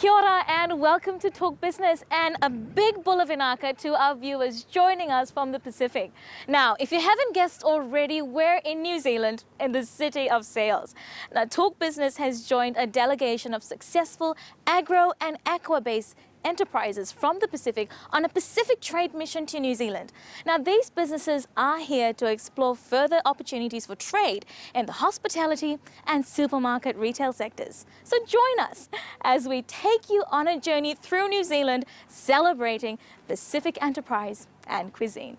Kia ora and welcome to Talk Business, and a big bula vinaka to our viewers joining us from the Pacific. Now, if you haven't guessed already, we're in New Zealand, in the city of sails. Now, Talk Business has joined a delegation of successful agro and aqua-based enterprises from the Pacific on a Pacific trade mission to New Zealand. Now, these businesses are here to explore further opportunities for trade in the hospitality and supermarket retail sectors. So join us as we take you on a journey through New Zealand, celebrating Pacific enterprise and cuisine.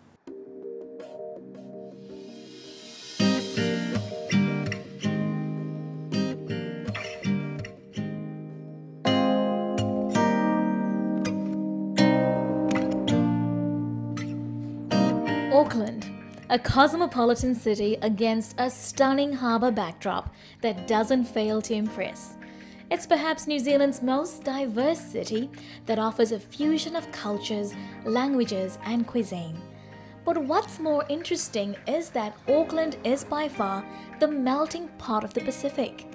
Auckland, a cosmopolitan city against a stunning harbour backdrop that doesn't fail to impress. It's perhaps New Zealand's most diverse city that offers a fusion of cultures, languages and cuisine. But what's more interesting is that Auckland is by far the melting pot of the Pacific.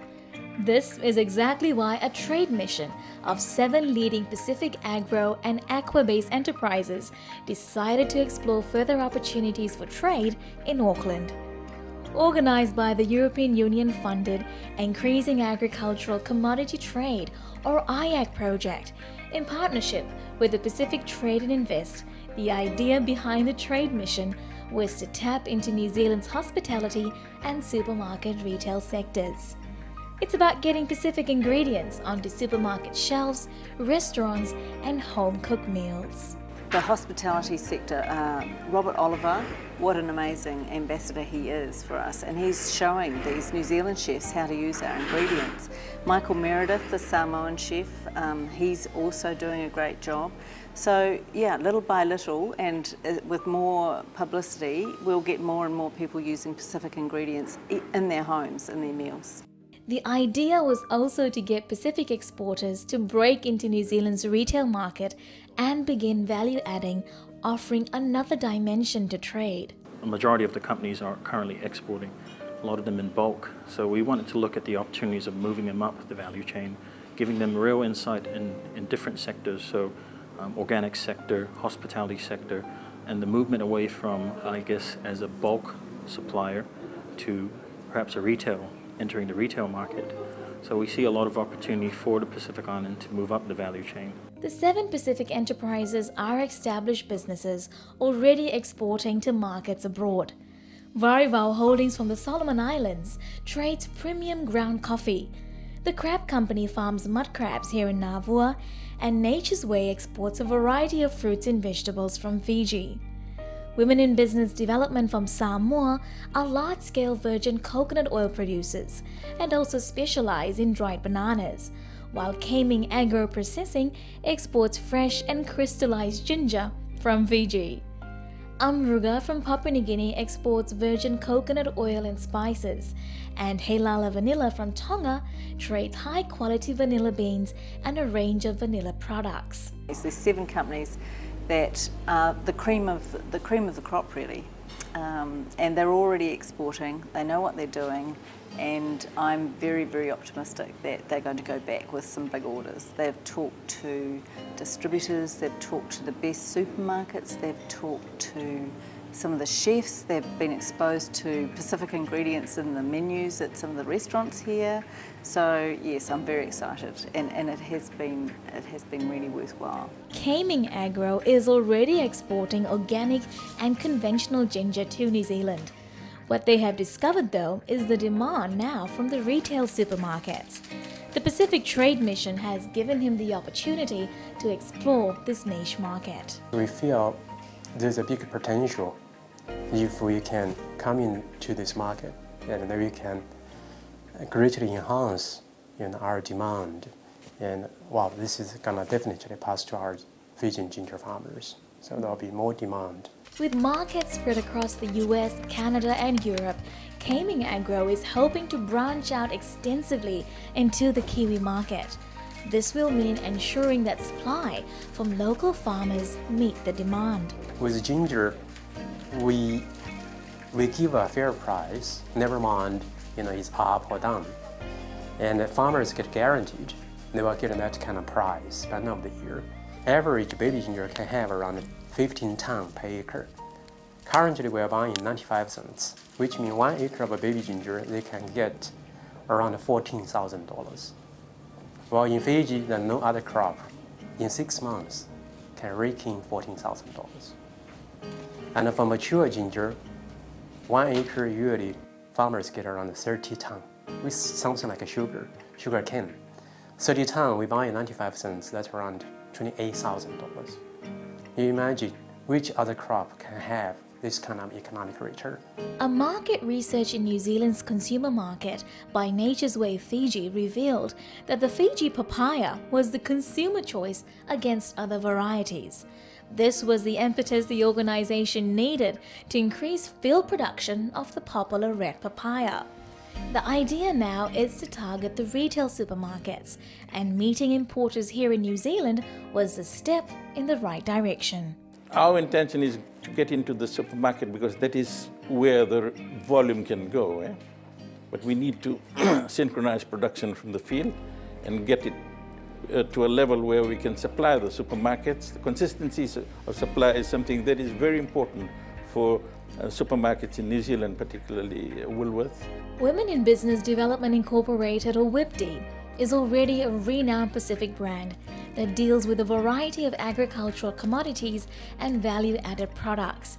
This is exactly why a trade mission of 7 leading Pacific agro and aqua-based enterprises decided to explore further opportunities for trade in Auckland. Organised by the European Union-funded Increasing Agricultural Commodity Trade, or IAC project, in partnership with the Pacific Trade and Invest, the idea behind the trade mission was to tap into New Zealand's hospitality and supermarket retail sectors. It's about getting Pacific ingredients onto supermarket shelves, restaurants and home-cooked meals. The hospitality sector, Robert Oliver, what an amazing ambassador he is for us, and he's showing these New Zealand chefs how to use our ingredients. Michael Meredith, the Samoan chef, he's also doing a great job. So yeah, little by little and with more publicity, we'll get more and more people using Pacific ingredients in their homes, in their meals. The idea was also to get Pacific exporters to break into New Zealand's retail market and begin value adding, offering another dimension to trade. A majority of the companies are currently exporting, a lot of them in bulk. So we wanted to look at the opportunities of moving them up the value chain, giving them real insight in different sectors, so organic sector, hospitality sector, and the movement away from, I guess, as a bulk supplier to perhaps a retail, entering the retail market. So we see a lot of opportunity for the Pacific Island to move up the value chain. The 7 Pacific enterprises are established businesses already exporting to markets abroad. Varivau Holdings from the Solomon Islands trades premium ground coffee. The crab company farms mud crabs here in Navua, and Nature's Way exports a variety of fruits and vegetables from Fiji. Women in Business Development from Samoa are large-scale virgin coconut oil producers and also specialize in dried bananas, while Kaming Agro Processing exports fresh and crystallized ginger from Fiji. Amruga from Papua New Guinea exports virgin coconut oil and spices, and Heilala Vanilla from Tonga trades high-quality vanilla beans and a range of vanilla products. There's 7 companies that are the cream of the crop, really, and they're already exporting. They know what they're doing, and I'm very, very optimistic that they're going to go back with some big orders. They've talked to distributors, they've talked to the best supermarkets, they've talked to some of the chefs, they've been exposed to Pacific ingredients in the menus at some of the restaurants here. So yes, I'm very excited, and it has been really worthwhile. Kaming Agro is already exporting organic and conventional ginger to New Zealand. What they have discovered though is the demand now from the retail supermarkets. The Pacific Trade Mission has given him the opportunity to explore this niche market. We feel there's a big potential if we can come into this market, and then we can greatly enhance our demand. And wow, this is gonna definitely pass to our Fijian ginger farmers. So there'll be more demand. With markets spread across the US, Canada and Europe, Kaming Agro is hoping to branch out extensively into the Kiwi market. This will mean ensuring that supply from local farmers meet the demand. With ginger, we give a fair price, never mind it's up or down. And the farmers get guaranteed they will get that kind of price by the end of the year. Average baby ginger can have around 15 tons per acre. Currently, we are buying 95 cents, which means 1 acre of a baby ginger, they can get around $14,000. While in Fiji, there's no other crop in 6 months can rake in $14,000. And for mature ginger, 1 acre usually farmers get around 30 tons, with something like a sugar cane. 30 tons, we buy 95 cents, that's around $28,000. You imagine which other crop can have this kind of economic return. A market research in New Zealand's consumer market by Nature's Way Fiji revealed that the Fiji papaya was the consumer choice against other varieties. This was the impetus the organization needed to increase field production of the popular red papaya. The idea now is to target the retail supermarkets, and meeting importers here in New Zealand was a step in the right direction. Our intention is to get into the supermarket because that is where the volume can go. But we need to synchronize production from the field and get it to a level where we can supply the supermarkets. The consistency of supply is something that is very important for supermarkets in New Zealand, particularly Woolworths. Women in Business Development Incorporated, or WIPD, is already a renowned Pacific brand that deals with a variety of agricultural commodities and value-added products.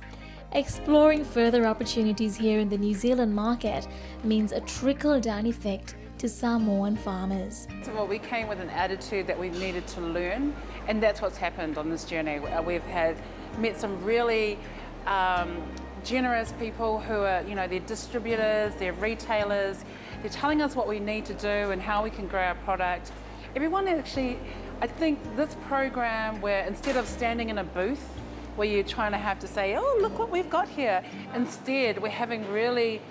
Exploring further opportunities here in the New Zealand market means a trickle-down effect to Samoan farmers. Well, we came with an attitude that we needed to learn, and that's what's happened on this journey. We've met some really generous people who are, they're distributors, they're retailers. They're telling us what we need to do and how we can grow our product. Everyone actually, I think this program where instead of standing in a booth where you're trying to have to say, oh, look what we've got here. Instead, we're having really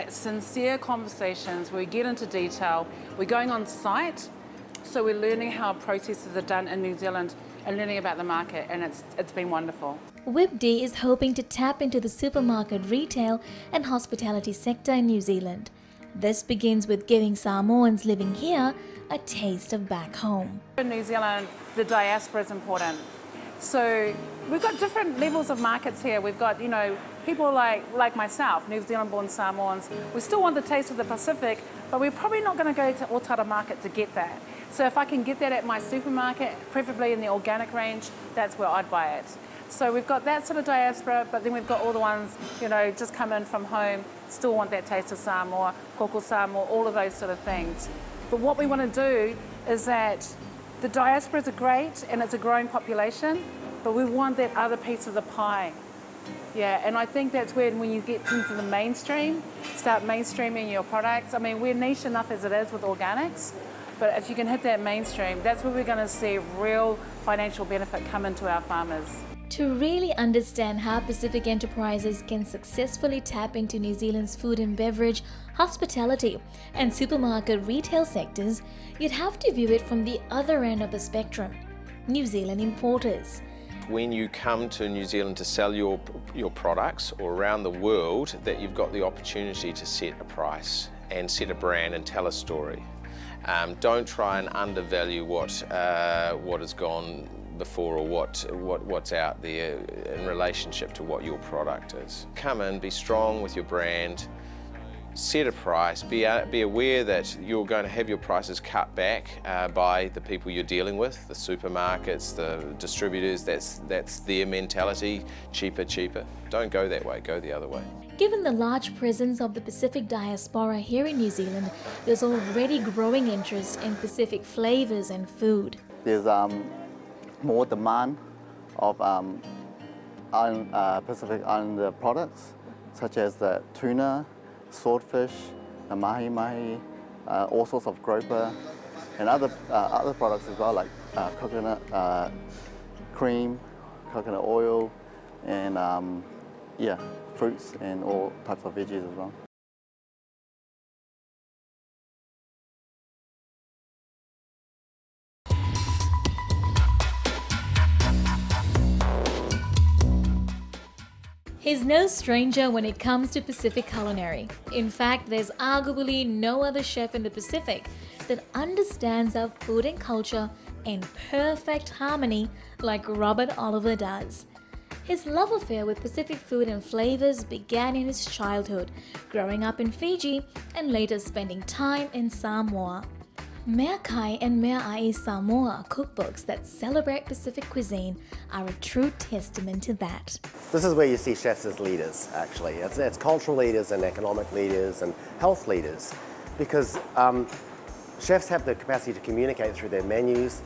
sincere conversations where we get into detail. We're going on site, so we're learning how processes are done in New Zealand and learning about the market, and it's been wonderful. WIPD is hoping to tap into the supermarket, retail and hospitality sector in New Zealand. This begins with giving Samoans living here a taste of back home. In New Zealand, the diaspora is important. So we've got different levels of markets here. We've got, people like myself, New Zealand-born Samoans. We still want the taste of the Pacific, but we're probably not going to go to Otara Market to get that. So if I can get that at my supermarket, preferably in the organic range, that's where I'd buy it. So we've got that sort of diaspora, but then we've got all the ones, just come in from home, still want that taste of Samoa, koko Samoa, all of those sort of things. But what we want to do is that the diasporas are great and it's a growing population, but we want that other piece of the pie. Yeah, and I think that's when you get into the mainstream, start mainstreaming your products. I mean, we're niche enough as it is with organics, but if you can hit that mainstream, that's where we're going to see real financial benefit come into our farmers. To really understand how Pacific enterprises can successfully tap into New Zealand's food and beverage, hospitality and supermarket retail sectors, you'd have to view it from the other end of the spectrum, New Zealand importers. When you come to New Zealand to sell your products or around the world, that you've got the opportunity to set a price and set a brand and tell a story. Don't try and undervalue what has gone before or what's out there in relationship to what your product is. Come in, be strong with your brand, set a price, be aware that you're going to have your prices cut back by the people you're dealing with, the supermarkets, the distributors. That's their mentality, cheaper. Don't go that way, go the other way. Given the large presence of the Pacific diaspora here in New Zealand, there's already growing interest in Pacific flavors and food. There's more demand of Pacific Islander products, such as the tuna, swordfish, the mahi-mahi, all sorts of grouper, and other products as well, like coconut cream, coconut oil, and fruits and all types of veggies as well. He's no stranger when it comes to Pacific culinary. In fact, there's arguably no other chef in the Pacific that understands our food and culture in perfect harmony like Robert Oliver does. His love affair with Pacific food and flavors began in his childhood, growing up in Fiji and later spending time in Samoa. Mea Kai and Mea Ai Samoa cookbooks that celebrate Pacific cuisine are a true testament to that. This is where you see chefs as leaders, actually. It's cultural leaders and economic leaders and health leaders, because chefs have the capacity to communicate through their menus,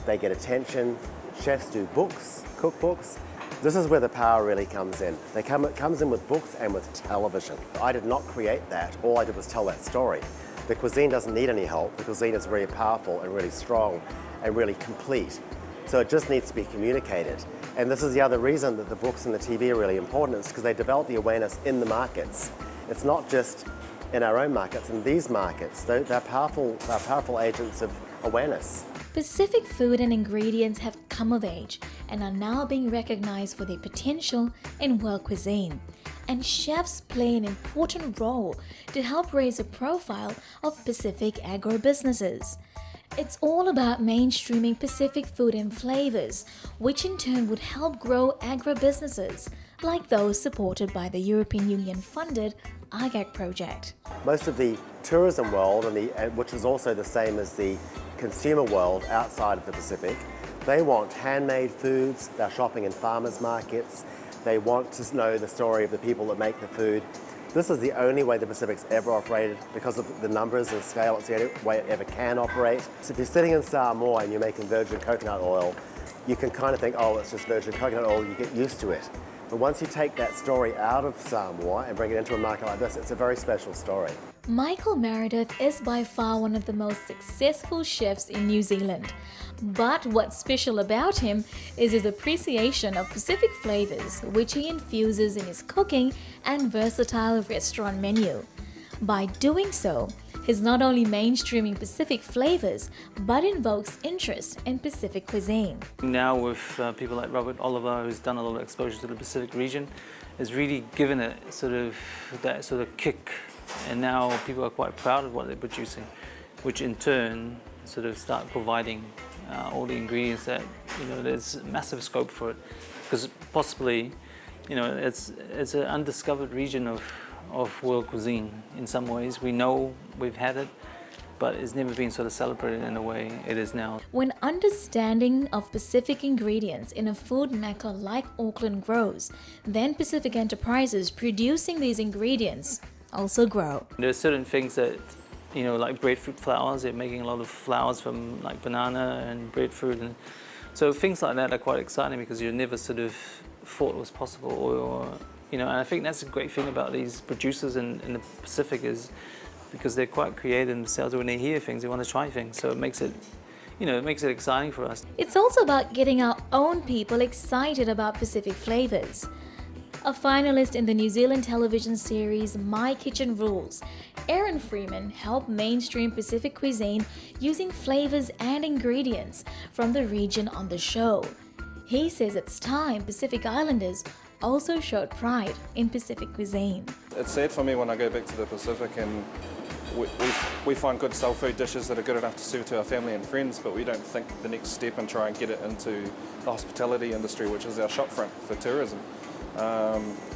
they get attention, chefs do books, cookbooks. This is where the power really comes in. It comes in with books and with television. I did not create that, all I did was tell that story. The cuisine doesn't need any help. The cuisine is very powerful and really strong and really complete. So it just needs to be communicated. And this is the other reason that the books and the TV are really important, is because they develop the awareness in the markets. It's not just in our own markets, in these markets. They're powerful agents of awareness. Pacific food and ingredients have come of age and are now being recognized for their potential in world cuisine. And chefs play an important role to help raise the profile of Pacific agro-businesses. It's all about mainstreaming Pacific food and flavors, which in turn would help grow agro-businesses, like those supported by the European Union-funded IGAC project. Most of the tourism world, which is also the same as the consumer world outside of the Pacific, they want handmade foods, they're shopping in farmers markets, they want to know the story of the people that make the food. This is the only way the Pacific's ever operated because of the numbers and scale. It's the only way it ever can operate. So if you're sitting in Samoa and you're making virgin coconut oil, you can kind of think, oh, it's just virgin coconut oil, you get used to it. But once you take that story out of Samoa and bring it into a market like this, it's a very special story. Michael Meredith is by far one of the most successful chefs in New Zealand. But what's special about him is his appreciation of Pacific flavors, which he infuses in his cooking and versatile restaurant menu. By doing so, he's not only mainstreaming Pacific flavors, but invokes interest in Pacific cuisine. Now with people like Robert Oliver, who's done a lot of exposure to the Pacific region, has really given it that sort of kick. And now people are quite proud of what they're producing, which in turn sort of start providing all the ingredients that, there's massive scope for it. Because possibly, it's an undiscovered region of world cuisine in some ways. We know we've had it, but it's never been sort of celebrated in the way it is now. When understanding of Pacific ingredients in a food mecca like Auckland grows, then Pacific enterprises producing these ingredients also grow. There are certain things that, like breadfruit flours, they're making a lot of flours from like banana and breadfruit, and so things like that are quite exciting because you never sort of thought it was possible, or and I think that's a great thing about these producers in the Pacific, is because they're quite creative themselves. When they hear things, they want to try things, so it makes it exciting for us. It's also about getting our own people excited about Pacific flavors. A finalist in the New Zealand television series My Kitchen Rules, Aaron Freeman helped mainstream Pacific cuisine using flavors and ingredients from the region on the show. He says it's time Pacific Islanders also showed pride in Pacific cuisine. It's sad for me when I go back to the Pacific and we find good soul food dishes that are good enough to serve to our family and friends, but we don't think the next step and try and get it into the hospitality industry, which is our shopfront for tourism.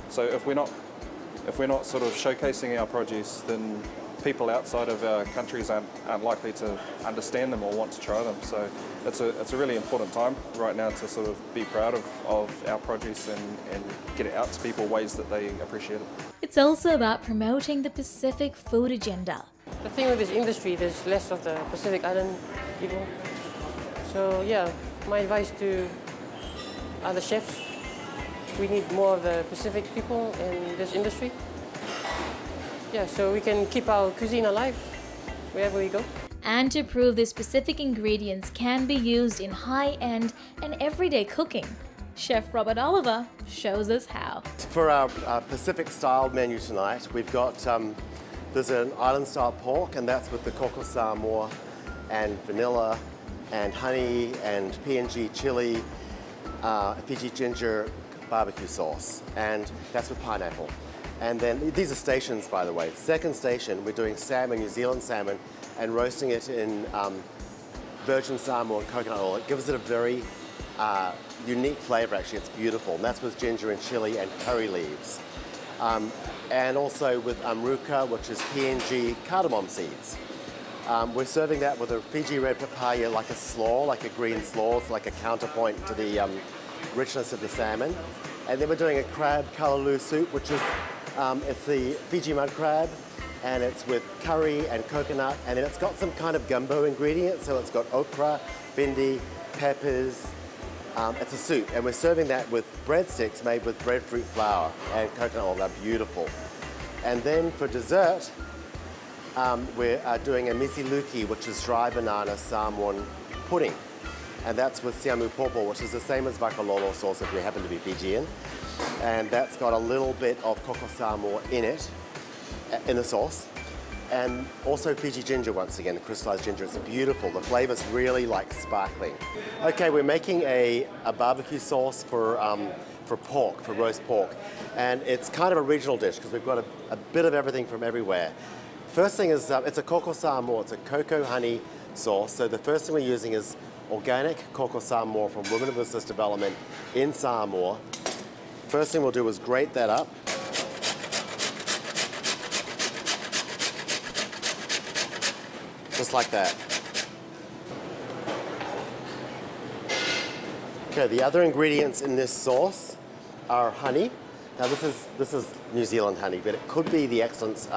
So if we're not sort of showcasing our produce, then people outside of our countries aren't likely to understand them or want to try them. So it's a really important time right now to sort of be proud of our produce and get it out to people ways that they appreciate it. It's also about promoting the Pacific food agenda. The thing with this industry, there's less of the Pacific Island people. So yeah, my advice to other chefs, we need more of the Pacific people in this industry. Yeah, so we can keep our cuisine alive wherever we go. And to prove these Pacific ingredients can be used in high-end and everyday cooking, Chef Robert Oliver shows us how. For our Pacific-style menu tonight, we've got, there's an island-style pork, and that's with the coco Samoa and vanilla and honey and PNG chili, Fiji ginger barbecue sauce, and that's with pineapple. And then these are stations, by the way. Second station, we're doing salmon, New Zealand salmon, and roasting it in virgin Samoa and coconut oil. It gives it a very unique flavour actually, it's beautiful. And that's with ginger and chili and curry leaves. And also with ruca, which is PNG cardamom seeds. We're serving that with a Fiji red papaya, like a slaw, like a green slaw, it's like a counterpoint to the richness of the salmon. And then we're doing a crab callaloo soup, which is, it's the Fiji mud crab, and it's with curry and coconut, and then it's got some kind of gumbo ingredient, so it's got okra, bindi, peppers. It's a soup, and we're serving that with breadsticks made with breadfruit flour and coconut oil. They're beautiful. And then for dessert, we're doing a misiluki, which is dry banana Samoan pudding. And that's with siamu popo, which is the same as vakalolo sauce if you happen to be Fijian. And that's got a little bit of coco Samoa in it, in the sauce. And also Fiji ginger once again, the crystallized ginger. It's beautiful. The flavor's really like sparkling. Okay, we're making a barbecue sauce for pork, for roast pork. And it's kind of a regional dish because we've got a bit of everything from everywhere. First thing is, it's a coco Samoa. It's a cocoa honey sauce. So the first thing we're using is organic coco Samoa from Women of Business Development in Samoa. First thing we'll do is grate that up. Just like that. Okay, the other ingredients in this sauce are honey. Now this is New Zealand honey, but it could be the Excellence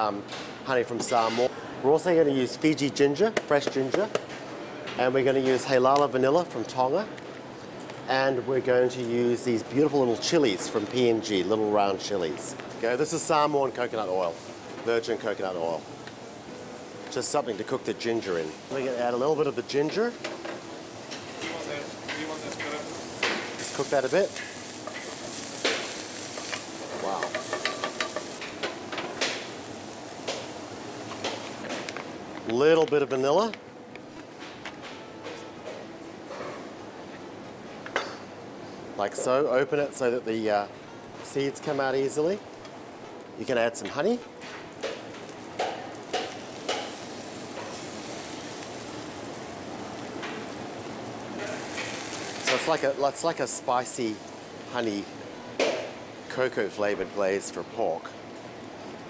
honey from Samoa. We're also going to use Fiji ginger, fresh ginger, and we're going to use Halala vanilla from Tonga, and we're going to use these beautiful little chilies from PNG, little round chilies. Okay, this is Samoan coconut oil, virgin coconut oil. Just something to cook the ginger in. We're going to add a little bit of the ginger. Just cook that a bit. Wow. Little bit of vanilla. Like so. Open it so that the seeds come out easily. You can add some honey. It's like a spicy honey cocoa flavored glaze for pork.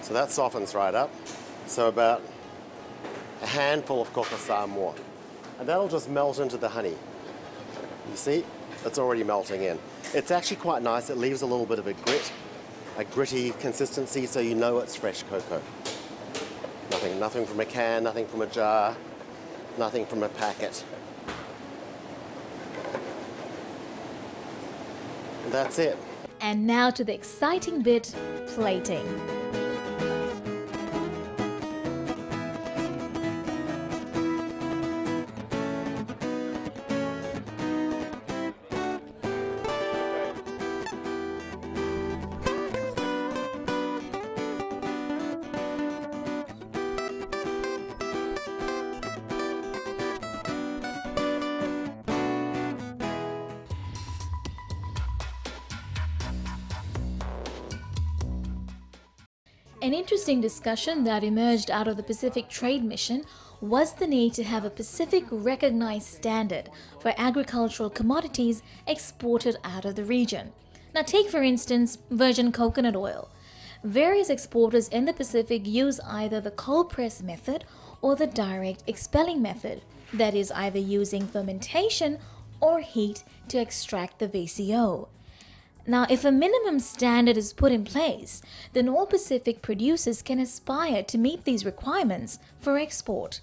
So that softens right up. So about a handful of coco Samoa. And that'll just melt into the honey. You see, it's already melting in. It's actually quite nice. It leaves a little bit of a gritty consistency, so you know it's fresh cocoa. Nothing from a can, nothing from a jar, nothing from a packet. That's it. And now to the exciting bit, plating. An interesting discussion that emerged out of the Pacific Trade Mission was the need to have a Pacific recognized standard for agricultural commodities exported out of the region. Now take for instance virgin coconut oil. Various exporters in the Pacific use either the cold press method or the direct expelling method, that is either using fermentation or heat to extract the VCO. Now, if a minimum standard is put in place, then all Pacific producers can aspire to meet these requirements for export.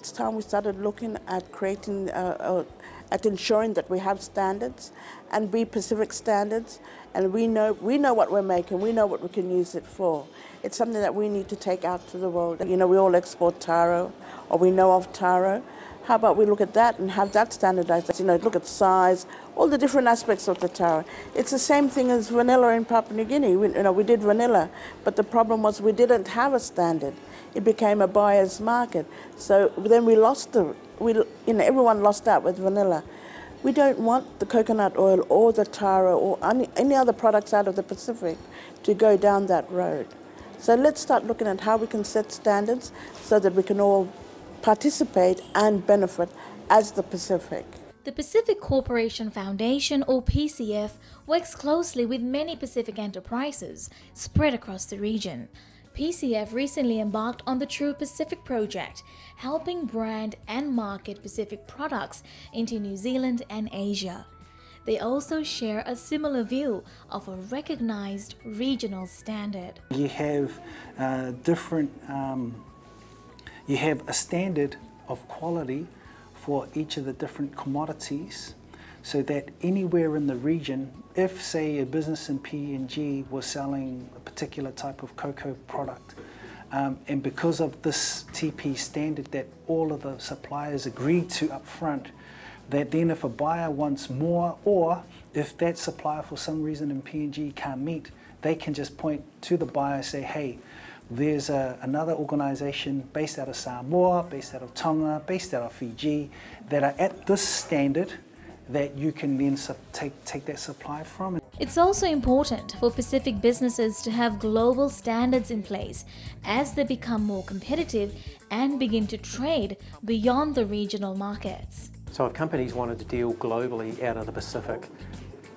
It's time we started looking at creating, at ensuring that we have standards and be Pacific standards, and we know what we're making, we know what we can use it for. It's something that we need to take out to the world. You know, we all export taro, or we know of taro. How about we look at that and have that standardized? You know, look at size, all the different aspects of the taro. It's the same thing as vanilla in Papua New Guinea. We did vanilla, but the problem was we didn't have a standard. It became a buyer's market. So then we lost everyone lost out with vanilla. We don't want the coconut oil or the taro or any other products out of the Pacific to go down that road. So let's start looking at how we can set standards so that we can all participate and benefit as the Pacific. The Pacific Corporation Foundation, or PCF, works closely with many Pacific enterprises spread across the region. PCF recently embarked on the True Pacific project, helping brand and market Pacific products into New Zealand and Asia. They also share a similar view of a recognized regional standard. You have you have a standard of quality for each of the different commodities, so that anywhere in the region, if say a business in PNG was selling a particular type of cocoa product, and because of this TP standard that all of the suppliers agreed to up front, that then if a buyer wants more, or if that supplier for some reason in PNG can't meet, they can just point to the buyer and say, hey, there's another organisation based out of Samoa, based out of Tonga, based out of Fiji, that are at this standard that you can then take that supply from. It's also important for Pacific businesses to have global standards in place as they become more competitive and begin to trade beyond the regional markets. So if companies wanted to deal globally out of the Pacific,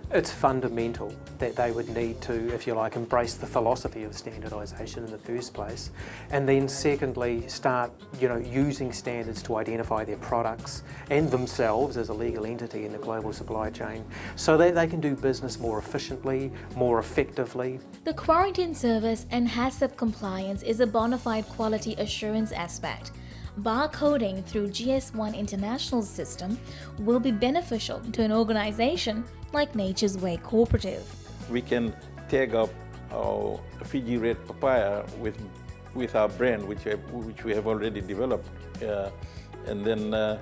it's fundamental that they would need to, if you like, embrace the philosophy of standardisation in the first place, and then secondly start, using standards to identify their products and themselves as a legal entity in the global supply chain, so that they can do business more efficiently, more effectively. The quarantine service and HACCP compliance is a bona fide quality assurance aspect. Barcoding through GS1 International's system will be beneficial to an organisation like Nature's Way Cooperative. We can tag up our Fiji red papaya with our brand, which we have already developed, and then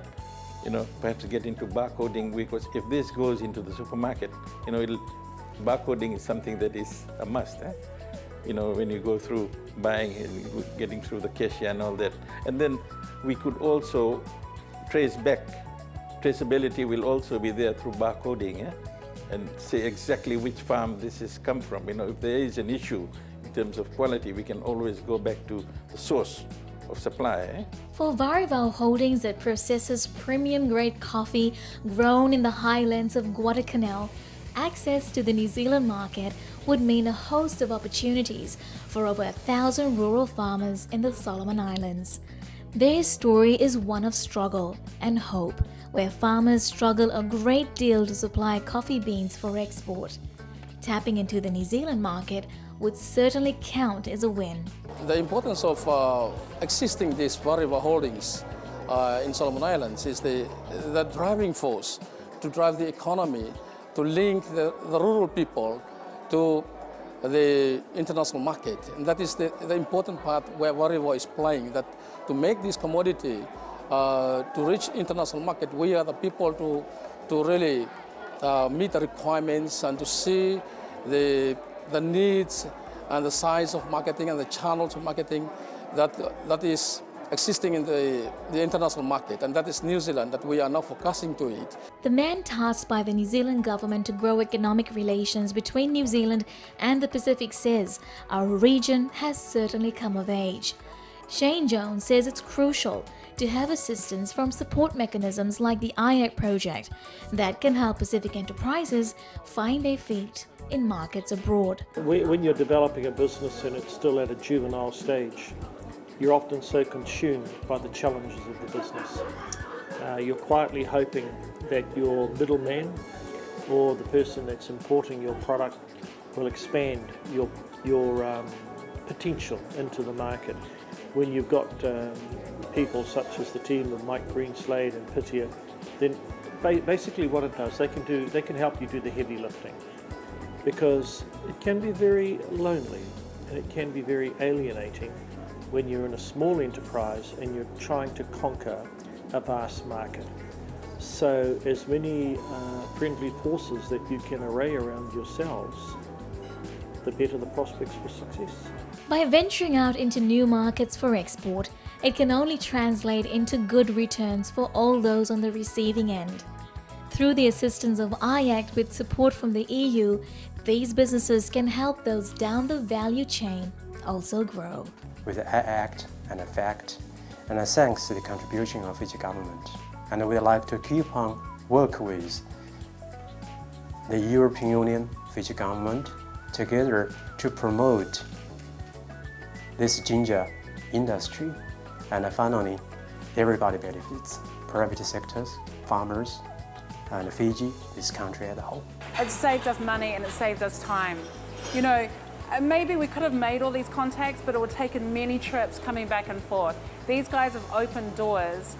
perhaps get into barcoding, because if this goes into the supermarket, barcoding is something that is a must. When you go through buying and getting through the cashier and all that. And then we could also trace back. Traceability will also be there through barcoding, and say exactly which farm this has come from. If there is an issue in terms of quality, we can always go back to the source of supply. For Varival Holdings that processes premium grade coffee grown in the highlands of Guadalcanal, access to the New Zealand market would mean a host of opportunities for over 1,000 rural farmers in the Solomon Islands. Their story is one of struggle and hope, where farmers struggle a great deal to supply coffee beans for export. Tapping into the New Zealand market would certainly count as a win. The importance of existing these Varival Holdings in Solomon Islands is the driving force to drive the economy, to link the rural people to the international market. And that is the important part where Varival is playing, that to make this commodity to reach international market, we are the people to really meet the requirements and to see the needs and the size of marketing and the channels of marketing that is existing in the international market, and that is New Zealand, that we are now focusing to it. The man tasked by the New Zealand government to grow economic relations between New Zealand and the Pacific says our region has certainly come of age. Shane Jones says it's crucial to have assistance from support mechanisms like the IAC project that can help Pacific enterprises find their feet in markets abroad. When you're developing a business and it's still at a juvenile stage, you're often so consumed by the challenges of the business. You're quietly hoping that your middleman or the person that's importing your product will expand your potential into the market. When you've got people such as the team of Mike Greenslade and Pitia, then basically what it does, they can help you do the heavy lifting, because it can be very lonely and it can be very alienating when you're in a small enterprise and you're trying to conquer a vast market. So as many friendly forces that you can array around yourselves, the better the prospects for success. By venturing out into new markets for export, it can only translate into good returns for all those on the receiving end. Through the assistance of IACT with support from the EU, these businesses can help those down the value chain also grow. With ACT and EFFECT, and thanks to the contribution of Fiji government. And we'd like to keep on work with the European Union, Fiji government, together to promote this ginger industry, and finally, everybody benefits, private sectors, farmers, and Fiji, this country as a whole. It saved us money and it saved us time. You know, maybe we could have made all these contacts, but it would have taken many trips coming back and forth. These guys have opened doors.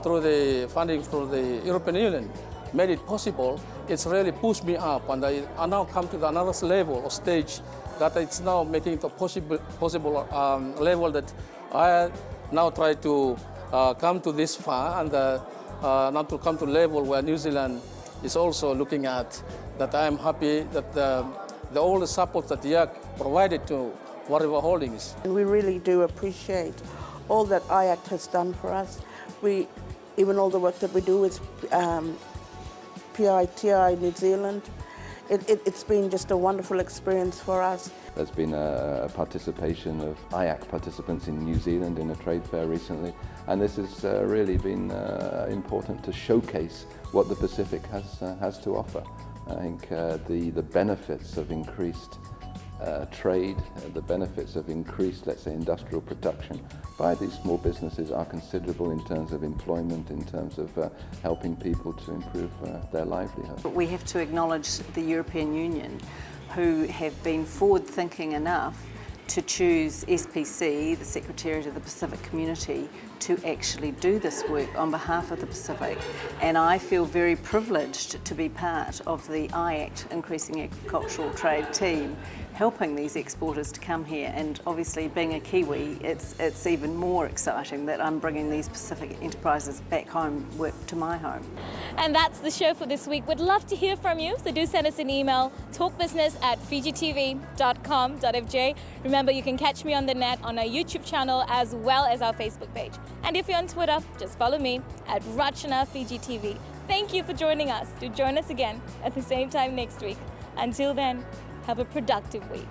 Through the funding through the European Union, made it possible. It's really pushed me up, and I now come to another level or stage that it's now making it a possible level that I now try to come to this far, and now to come to level where New Zealand is also looking at. That I am happy that all the support that IAC provided to Wariwa Holdings. And we really do appreciate all that IAC has done for us. Even all the work that we do with PITI New Zealand, it's been just a wonderful experience for us. There's been a participation of IAC participants in New Zealand in a trade fair recently, and this has really been important to showcase what the Pacific has to offer. I think the benefits of increased trade, the benefits of increased, let's say, industrial production by these small businesses are considerable in terms of employment, in terms of helping people to improve their livelihood. But we have to acknowledge the European Union, who have been forward-thinking enough to choose SPC, the Secretariat of the Pacific Community, to actually do this work on behalf of the Pacific. And I feel very privileged to be part of the IACT Increasing Agricultural Trade team, helping these exporters to come here. And obviously, being a Kiwi, it's even more exciting that I'm bringing these Pacific enterprises back home, to my home. And that's the show for this week. We'd love to hear from you, so do send us an email, talkbusiness@fijitv.com.fj. Remember, you can catch me on the net on our YouTube channel as well as our Facebook page. And if you're on Twitter, just follow me at RachanaFijiTV. Thank you for joining us. Do join us again at the same time next week. Until then, have a productive week.